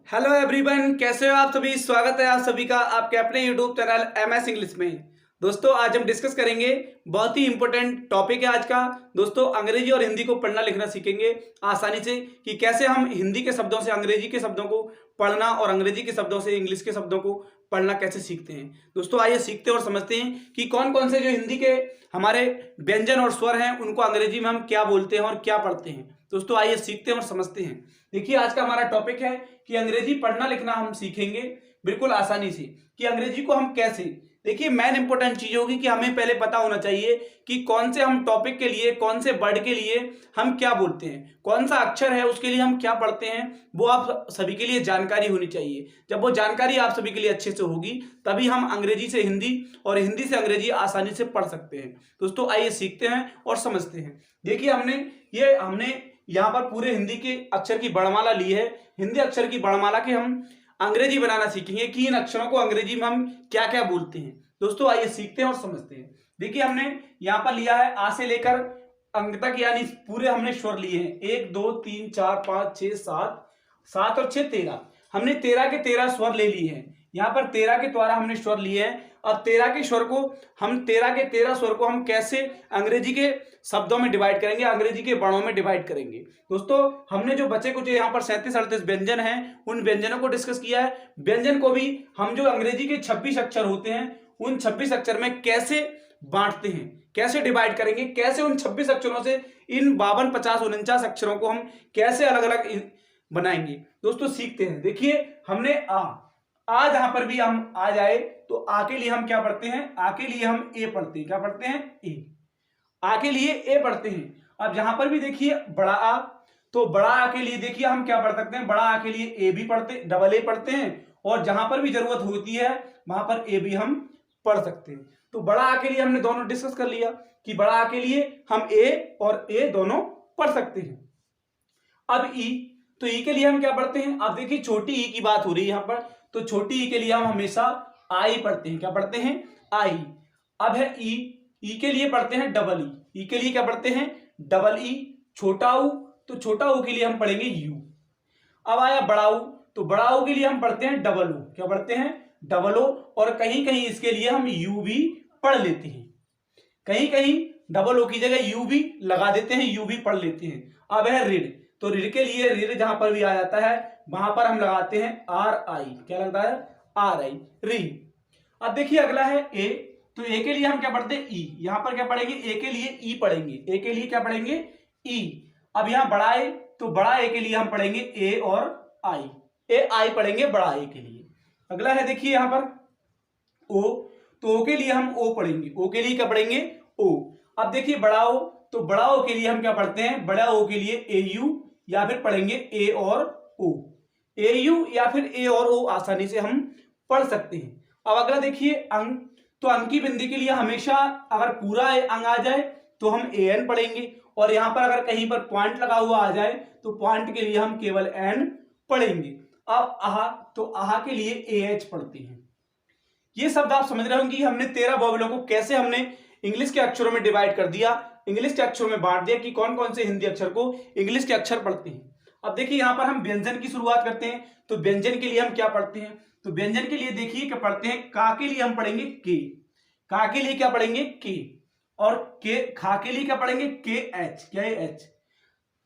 Hello everyone, कैसे हो आप सभी। स्वागत है आप सभी का आपके अपने यूट्यूब चैनल एमएस इंग्लिश में। दोस्तों आज हम डिस्कस करेंगे, बहुत ही इंपॉर्टेंट टॉपिक है आज का। दोस्तों अंग्रेजी और हिंदी को पढ़ना लिखना सीखेंगे आसानी से कि कैसे हम हिंदी के शब्दों से अंग्रेजी के शब्दों को पढ़ना और अंग्रेजी के शब्दों से इंग्लिश के शब्दों को पढ़ना कैसे सीखते हैं। दोस्तों आइए सीखते हैं और समझते हैं कि कौन कौन से जो हिंदी के हमारे व्यंजन और स्वर हैं उनको अंग्रेजी में हम क्या बोलते हैं और क्या पढ़ते हैं। दोस्तों आइए सीखते हैं और समझते हैं। देखिए आज का हमारा टॉपिक है कि अंग्रेजी पढ़ना लिखना हम सीखेंगे बिल्कुल आसानी से कि अंग्रेजी को हम कैसे। देखिए मेन इंपॉर्टेंट चीज होगी कि हमें पहले पता होना चाहिए कि कौन से हम टॉपिक के लिए, कौन से वर्ड के लिए हम क्या बोलते हैं, कौन सा अक्षर है उसके लिए हम क्या पढ़ते हैं, वो आप सभी के लिए जानकारी होनी चाहिए। जब वो जानकारी आप सभी के लिए अच्छे से होगी तभी हम अंग्रेजी से हिंदी और हिंदी से अंग्रेजी आसानी से पढ़ सकते हैं। दोस्तों आइए सीखते हैं और समझते हैं। देखिए हमने यहाँ पर पूरे हिंदी के अक्षर की वर्णमाला ली है। हिंदी अक्षर की वर्णमाला के हम अंग्रेजी बनाना सीखेंगे कि इन अक्षरों को अंग्रेजी में हम क्या क्या बोलते हैं। दोस्तों आइए सीखते हैं और समझते हैं। देखिए हमने यहाँ पर लिया है आ से लेकर अंक तक, यानी पूरे हमने स्वर लिए हैं 1 2 3 4 5 6 7, 7 और 6 13। हमने 13 के 13 स्वर ले लिए हैं। यहाँ पर 13 के द्वारा हमने स्वर लिए हैं और 13 के स्वर को हम 13 के 13 स्वर को हम कैसे अंग्रेजी के शब्दों में डिवाइड करेंगे, अंग्रेजी के वर्णों में डिवाइड करेंगे। दोस्तों हमने जो बचे कुछ यहाँ पर 37-38 व्यंजन हैं उन व्यंजनों को डिस्कस किया है। व्यंजन को भी हम जो अंग्रेजी के 26 अक्षर होते हैं उन 26 अक्षर में कैसे बांटते हैं, कैसे डिवाइड करेंगे, कैसे उन 26 अक्षरों से इन 52 50 49 अक्षरों को हम कैसे अलग अलग बनाएंगे। दोस्तों सीखते हैं। देखिए हमने आ जहां पर भी हम आ जाए तो आ के लिए हम क्या पढ़ते हैं, आ के लिए हम ए पढ़ते हैं। क्या पढ़ते हैं? ए। आ के लिए ए पढ़ते हैं। अब जहां पर भी देखिए बड़ा आ, तो बड़ा आ के लिए देखिए हम क्या पढ़ सकते हैं, बड़ा आ के लिए ए भी पढ़ते, डबल ए पढ़ते हैं और जहां पर भी जरूरत होती है वहां पर ए भी हम पढ़ सकते हैं। तो बड़ा आ के लिए हमने दोनों डिस्कस कर लिया कि बड़ा आ के लिए हम ए और ए दोनों पढ़ सकते हैं। अब ई, तो ई के लिए हम क्या पढ़ते हैं। अब देखिए छोटी ई की बात हो रही है यहाँ पर, तो छोटी ई के लिए हम हमेशा आई पढ़ते हैं। क्या पढ़ते हैं? आई। अब है ई के लिए पढ़ते हैं डबल ई के लिए क्या पढ़ते हैं? Double E. छोटा ऊ, तो छोटा ऊ के लिए हम पढ़ेंगे यू। अब आया बड़ा ऊ, तो बड़ा ऊ के लिए हम पढ़ते हैं डबल ऊ। क्या पढ़ते हैं? Double O. और कहीं कहीं इसके लिए हम यू भी पढ़ लेते हैं, कहीं कहीं डबल ओ की जगह यू भी लगा देते हैं, यू भी पढ़ लेते हैं। अब है रीड, तो रीड के लिए रीड जहां पर भी आ जाता है वहां पर हम लगाते हैं आर आई। क्या लगता है? आर आई, री। अब देखिए अगला है ए, तो ए के लिए हम क्या पढ़ते हैं? ई। यहां पर क्या पढ़ेंगे? ए के लिए ई पढ़ेंगे। ए के लिए क्या पढ़ेंगे? ई। अब यहां बड़ा ए, तो बड़ा ए के लिए हम पढ़ेंगे ए और आई। ए आई पढ़ेंगे बड़ा ए के लिए। अगला है देखिए यहां पर ओ, तो ओ के लिए हम ओ पढ़ेंगे। ओ के लिए क्या पढ़ेंगे? ओ। अब देखिए बड़ा ओ, तो बड़ा ओ के लिए हम क्या पढ़ते हैं? बड़ा ओ के लिए ए यू या फिर पढ़ेंगे ए और ओ। ए यू या फिर ए और ओ आसानी से हम पढ़ सकते हैं। अब अगला देखिए अंक, तो अंक की बिंदी के लिए हमेशा अगर पूरा अंग आ जाए तो हम ए एन पढ़ेंगे और यहां पर अगर कहीं पर पॉइंट लगा हुआ आ जाए तो पॉइंट के लिए हम केवल एन पढ़ेंगे। अब आहा, तो आहा के लिए ए एच पढ़ते हैं। ये शब्द आप समझ रहे होंगे कि हमने 13 वोवेलों को कैसे हमने इंग्लिश के अक्षरों में डिवाइड कर दिया, इंग्लिश के अक्षरों में बांट दिया कि कौन कौन से हिंदी अक्षर को इंग्लिश के अक्षर पढ़ते हैं। अब देखिए यहां पर हम व्यंजन की शुरुआत करते हैं, तो व्यंजन के लिए हम क्या पढ़ते हैं? तो व्यंजन के लिए देखिए क्या पढ़ते हैं, का के लिए हम पढ़ेंगे के। का के लिए क्या पढ़ेंगे? के। और के, खा के लिए क्या पढ़ेंगे? के एच। क्या है? एच।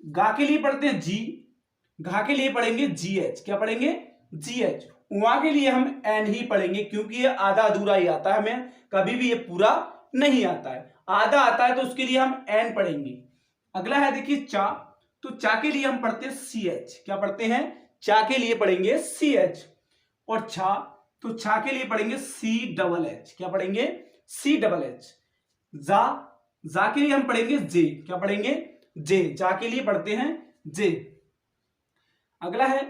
गा के लिए पढ़ते हैं जी, घा के लिए पढ़ेंगे जी एच। क्या पढ़ेंगे? जी एच। उआ के लिए हम एन ही पढ़ेंगे क्योंकि ये आधा अधूरा ही आता है, हमें कभी भी ये पूरा नहीं आता है, आधा आता है तो उसके लिए हम एन पढ़ेंगे। अगला है देखिए चा, तो चा के लिए हम पढ़ते हैं सी एच। क्या पढ़ते हैं? चा के लिए पढ़ेंगे सी एच। और छा, तो छा के लिए पढ़ेंगे सी डबल एच। क्या पढ़ेंगे? C double H. जा, जा के लिए हम पढ़ेंगे जे। क्या पढ़ेंगे? जे। जा के लिए पढ़ते हैं जे। अगला है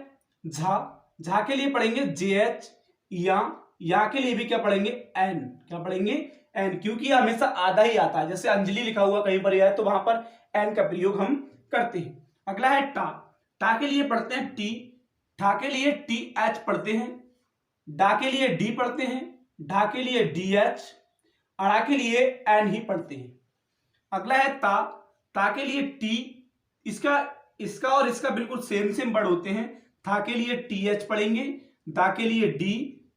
झा, झा के लिए पढ़ेंगे जे एच। या के लिए भी क्या पढ़ेंगे? एन। क्या पढ़ेंगे? एन, क्योंकि हमेशा आधा ही आता है, जैसे अंजलि लिखा हुआ कहीं पर है तो वहां पर एन का प्रयोग हम करते हैं। अगला है टा, टा के लिए पढ़ते हैं टी। ठा के लिए टी एच पढ़ते हैं। डा के लिए डी पढ़ते हैं। ढा के लिए डी एच। अड़ा के लिए एन ही पढ़ते हैं। अगला है ता, ता के लिए टी। इसका इसका और इसका बिल्कुल सेम वर्ड होते हैं, था के लिए TH पढ़ेंगे, दा के लिए D,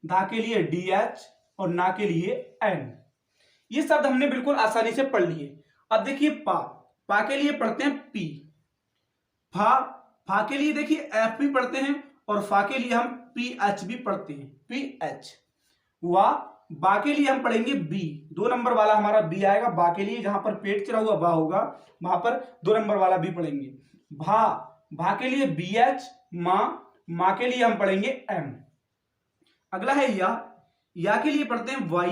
धा के लिए DH और ना के लिए N। ये शब्द हमने बिल्कुल आसानी से पढ़ लिए। अब देखिए पा के लिए पढ़ते हैं P, फा के लिए देखिए F भी पढ़ते हैं और फा के लिए हम PH भी पढ़ते हैं, PH। बा के लिए हम पढ़ेंगे B, 2 नंबर वाला हमारा B आएगा। बा के लिए जहां पर पेट चला हुआ बा होगा वहां पर 2 नंबर वाला B पढ़ेंगे। भा के लिए BH, माँ के लिए हम पढ़ेंगे M। अगला है या के लिए पढ़ते हैं Y,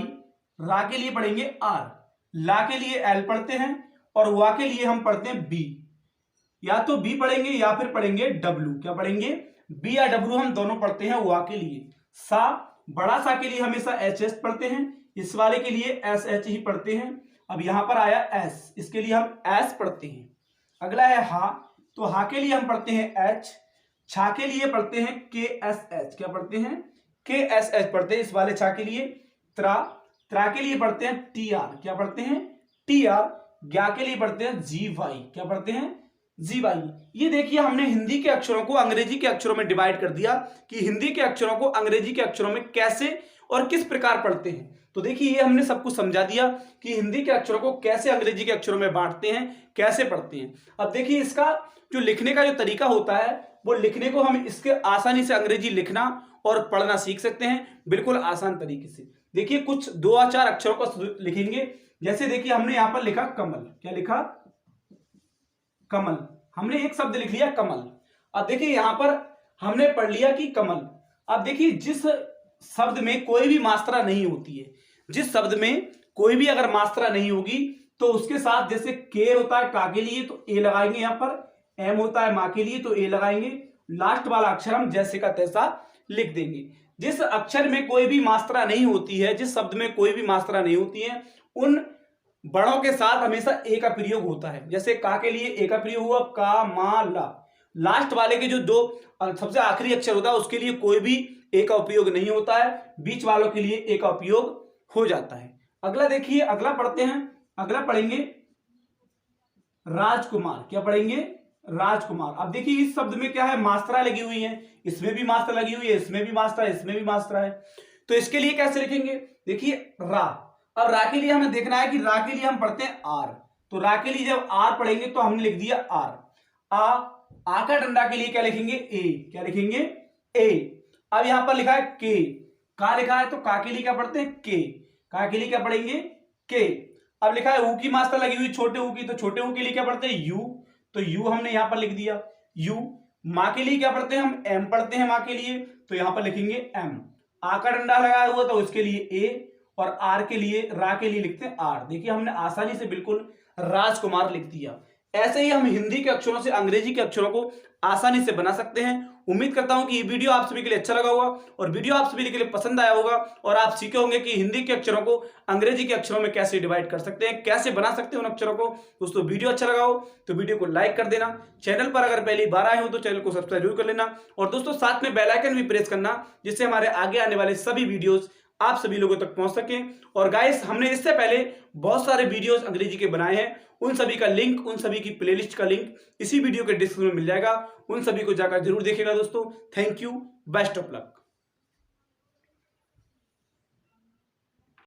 रा के लिए पढ़ेंगे R, ला के लिए L पढ़ते हैं और वा के लिए हम पढ़ते हैं B। या तो B पढ़ेंगे या फिर पढ़ेंगे W। क्या पढ़ेंगे? B या W हम दोनों पढ़ते हैं वा के लिए। बड़ा सा के लिए हमेशा HS पढ़ते हैं, इस वाले के लिए SH ही पढ़ते हैं। अब यहां पर आया S, इसके लिए हम S पढ़ते हैं। अगला है हा, तो हा के लिए हम पढ़ते हैं H, छा के लिए पढ़ते हैं KSH। क्या पढ़ते हैं? KSH पढ़ते हैं इस वाले छा के लिए। त्रा के लिए पढ़ते हैं TR। क्या पढ़ते हैं? TR। ज्ञा के लिए पढ़ते हैं GY। क्या पढ़ते हैं? GY। ये देखिए हमने हिंदी के अक्षरों को अंग्रेजी के अक्षरों में डिवाइड कर दिया कि हिंदी के अक्षरों को अंग्रेजी के अक्षरों में कैसे और किस प्रकार पढ़ते हैं। तो देखिए ये हमने सब कुछ समझा दिया कि हिंदी के अक्षरों को कैसे अंग्रेजी के अक्षरों में बांटते हैं, कैसे पढ़ते हैं। अब देखिए इसका जो लिखने का जो तरीका होता है वो लिखने को हम इसके आसानी से अंग्रेजी लिखना और पढ़ना सीख सकते हैं बिल्कुल आसान तरीके से। देखिए कुछ 2 या 4 अक्षरों को लिखेंगे। जैसे देखिए हमने यहां पर लिखा कमल। क्या लिखा? कमल। हमने एक शब्द लिख लिया कमल। अब देखिए यहां पर हमने पढ़ लिया कि कमल। अब देखिए जिस शब्द में कोई भी मात्रा नहीं होती है, जिस शब्द में कोई भी अगर मात्रा नहीं होगी तो उसके साथ जैसे के होता है का के लिए तो ए लगाएंगे, यहां पर एम होता है मां के लिए तो ए लगाएंगे। लास्ट वाला अक्षर हम जैसे का तैसा लिख देंगे। जिस अक्षर में कोई भी मात्रा नहीं होती है, जिस शब्द में कोई भी मात्रा नहीं होती है, उन बड़ों के साथ हमेशा ए का प्रयोग होता है। जैसे का के लिए ए का प्रयोग हुआ, का मा ला। लास्ट वाले के जो 2 सबसे आखिरी अक्षर होता है उसके लिए कोई भी ए का उपयोग नहीं होता है, बीच वालों के लिए ए का उपयोग हो जाता है। अगला देखिए, अगला पढ़ते हैं। अगला पढ़ेंगे राजकुमार। क्या पढ़ेंगे? राजकुमार। अब देखिए इस शब्द में क्या है? मात्रा लगी हुई है, इसमें भी मात्रा लगी हुई है, इसमें भी मात्रा है, इसमें भी मात्रा है। तो इसके लिए कैसे लिखेंगे? देखिए रा। अब रा के लिए हमें देखना है कि रा के लिए हम पढ़ते हैं आर। तो रा के लिए जब आर पढ़ेंगे तो हमने लिख दिया आर। आ का डंडा के लिए क्या लिखेंगे? ए। क्या लिखेंगे? ए। अब यहां पर लिखा है के, का लिखा है तो का के लिए क्या पढ़ते हैं? के। का के लिए क्या पढ़ेंगे? के। अब लिखा है ऊ की मात्रा लगी हुई छोटे ऊ की, तो छोटे ऊ के लिए क्या पढ़ते हैं? यू। तो यू हमने यहां पर लिख दिया यू। मां के लिए क्या पढ़ते हैं? हम एम पढ़ते हैं मां के लिए, तो यहां पर लिखेंगे एम। आ का डंडा लगाया हुआ तो उसके लिए ए और आर के लिए, रा के लिए लिखते हैं आर। देखिए हमने आसानी से बिल्कुल राजकुमार लिख दिया। ऐसे ही हम हिंदी के अक्षरों से अंग्रेजी के अक्षरों को आसानी से बना सकते हैं। उम्मीद करता हूं कि ये वीडियो आप सभी के लिए अच्छा लगा होगा और वीडियो आप सभी के लिए पसंद आया होगा और आप सीखे होंगे कि हिंदी के अक्षरों को अंग्रेजी के अक्षरों में कैसे डिवाइड कर सकते हैं, कैसे बना सकते हैं उन अक्षरों को। दोस्तों वीडियो अच्छा लगा हो तो वीडियो को लाइक कर देना, चैनल पर अगर पहली बार आए हो तो चैनल को सब्सक्राइब जरूर कर लेना और दोस्तों साथ में बेल आइकन भी प्रेस करना जिससे हमारे आगे आने वाले सभी वीडियोस आप सभी लोगों तक पहुंच सकें। और गाइस हमने इससे पहले बहुत सारे वीडियोस अंग्रेजी के बनाए हैं, उन सभी का लिंक, उन सभी की प्लेलिस्ट का लिंक इसी वीडियो के डिस्क्रिप्शन में मिल जाएगा। उन सभी को जाकर जरूर देखिएगा दोस्तों। Thank you, best of luck.